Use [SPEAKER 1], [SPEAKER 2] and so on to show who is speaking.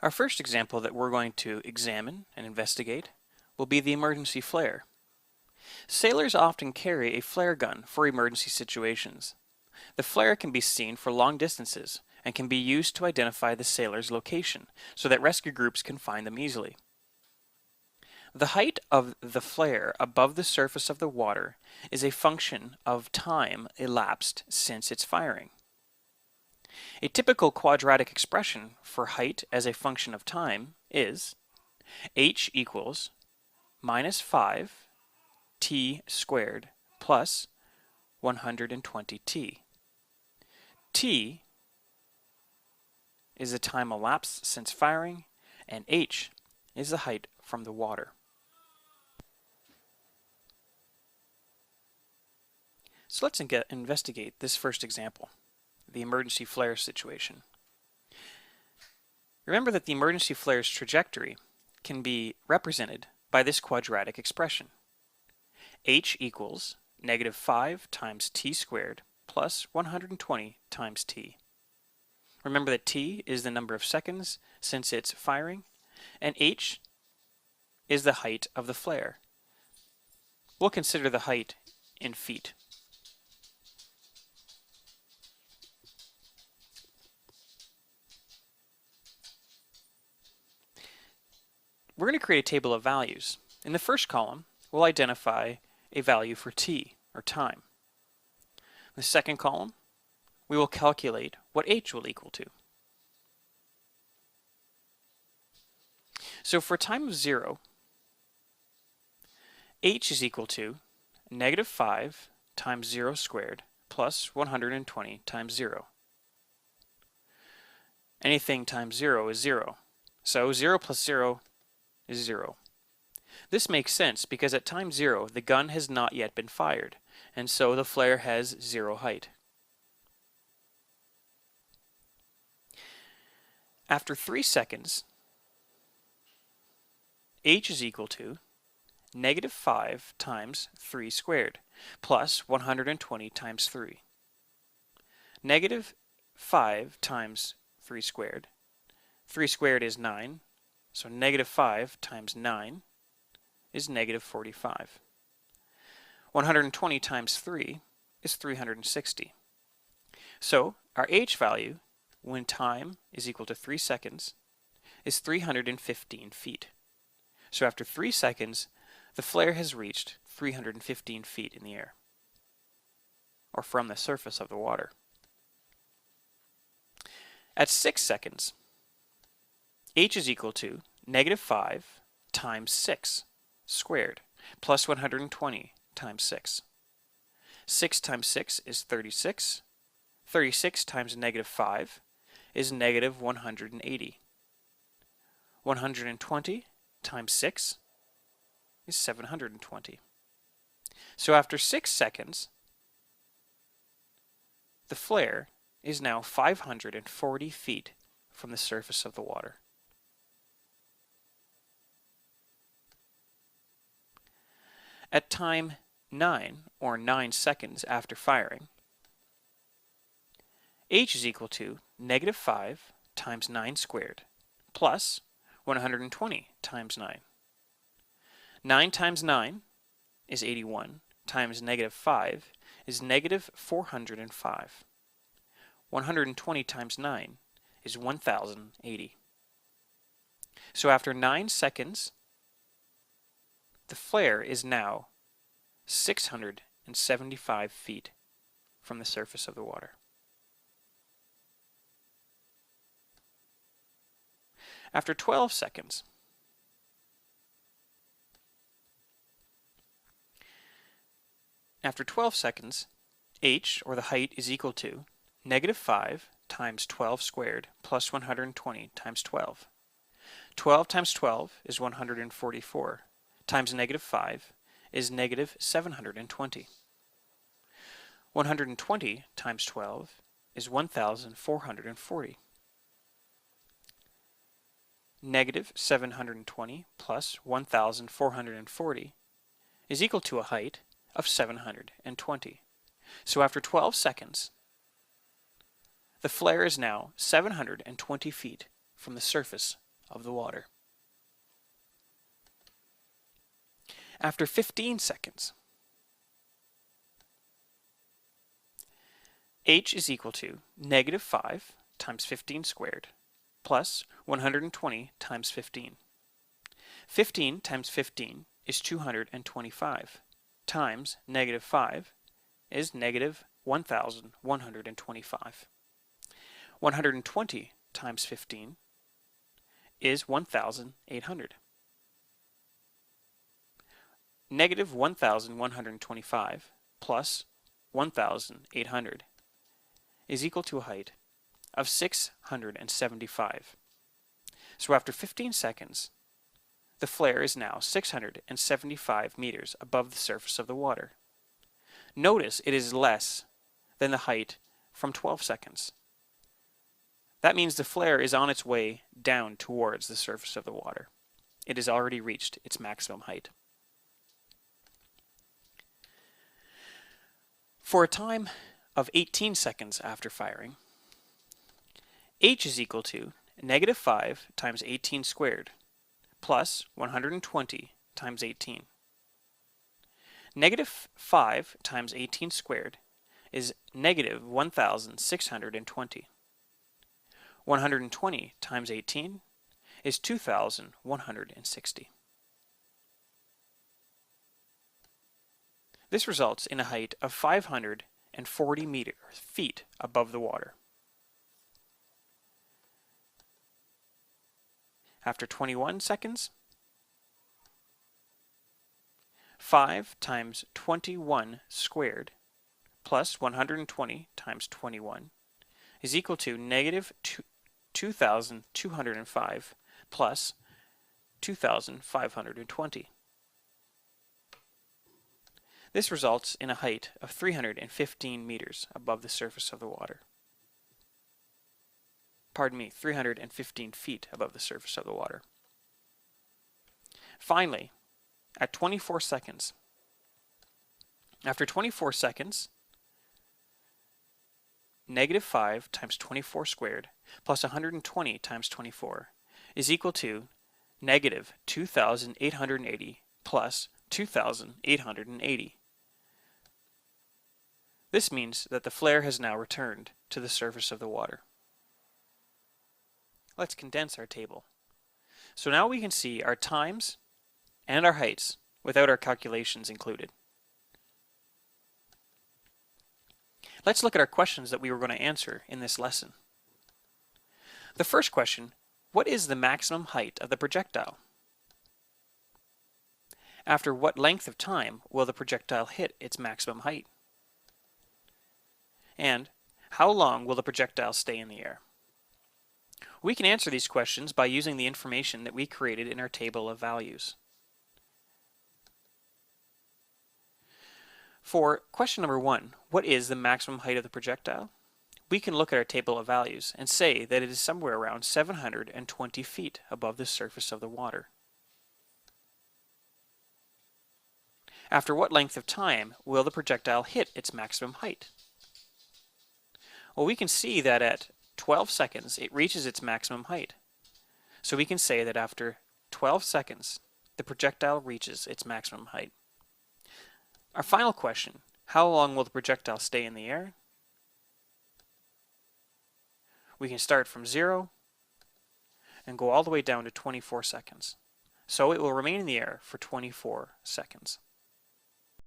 [SPEAKER 1] Our first example that we're going to examine and investigate will be the emergency flare. Sailors often carry a flare gun for emergency situations. The flare can be seen for long distances and can be used to identify the sailor's location so that rescue groups can find them easily. The height of the flare above the surface of the water is a function of time elapsed since its firing. A typical quadratic expression for height as a function of time is h equals minus 5 t squared plus 120t. T is the time elapsed since firing, and h is the height from the water. So let's investigate this first example, the emergency flare situation. Remember that the emergency flare's trajectory can be represented by this quadratic expression. H equals negative 5 times t squared plus 120 times t. Remember that t is the number of seconds since its firing, and h is the height of the flare. We'll consider the height in feet. We're going to create a table of values. In the first column, we'll identify a value for t, or time. In the second column, we will calculate what h will equal to. So for time of 0, h is equal to negative 5 times 0 squared plus 120 times 0. Anything times 0 is 0. So 0 plus 0 is 0. This makes sense because at time 0 the gun has not yet been fired, and so the flare has 0 height. After 3 seconds, h is equal to negative 5 times 3 squared plus 120 times 3. Negative 5 times 3 squared. 3 squared is 9. So negative 5 times 9 is negative 45. 120 times 3 is 360. So our h value, when time is equal to 3 seconds, is 315 feet. So after 3 seconds, the flare has reached 315 feet in the air, or from the surface of the water. At 6 seconds, h is equal to negative 5 times 6 squared plus 120 times 6. 6 times 6 is 36. 36 times negative 5 is negative 180. 120 times 6 is 720. So after 6 seconds, the flare is now 540 feet from the surface of the water. At time 9, or 9 seconds after firing, h is equal to negative 5 times 9 squared plus 120 times 9. 9 times 9 is 81, times negative 5 is negative 405. 120 times 9 is 1080. So after 9 seconds, the flare is now 675 feet from the surface of the water. After 12 seconds, h, or the height, is equal to negative 5 times 12 squared plus 120 times 12. 12 times 12 is 144. Times negative 5 is negative 720. 120 times 12 is 1,440. Negative 720 plus 1,440 is equal to a height of 720. So after 12 seconds, the flare is now 720 feet from the surface of the water. After 15 seconds, h is equal to negative 5 times 15 squared plus 120 times 15. 15 times 15 is 225 times negative 5 is negative 1,125. 120 times 15 is 1,800. Negative 1,125 plus 1,800 is equal to a height of 675. So after 15 seconds, the flare is now 675 meters above the surface of the water. Notice it is less than the height from 12 seconds. That means the flare is on its way down towards the surface of the water. It has already reached its maximum height. For a time of 18 seconds after firing, h is equal to negative 5 times 18 squared plus 120 times 18. Negative 5 times 18 squared is negative 1,620. 120 times 18 is 2,160. This results in a height of 540 feet above the water. After 21 seconds, 5 times 21 squared plus 120 times 21 is equal to negative 2,205 plus 2,520. This results in a height of 315 meters above the surface of the water. 315 feet above the surface of the water. Finally, at 24 seconds, after 24 seconds, negative 5 times 24 squared plus 120 times 24 is equal to negative 2,880 plus 2,880. This means that the flare has now returned to the surface of the water. Let's condense our table. So now we can see our times and our heights without our calculations included. Let's look at our questions that we were going to answer in this lesson. The first question, what is the maximum height of the projectile? After what length of time will the projectile hit its maximum height? And how long will the projectile stay in the air? We can answer these questions by using the information that we created in our table of values. For question number 1, what is the maximum height of the projectile? We can look at our table of values and say that it is somewhere around 720 feet above the surface of the water. After what length of time will the projectile hit its maximum height? Well, we can see that at 12 seconds it reaches its maximum height. So we can say that after 12 seconds the projectile reaches its maximum height. Our final question, how long will the projectile stay in the air? We can start from 0 and go all the way down to 24 seconds. So it will remain in the air for 24 seconds.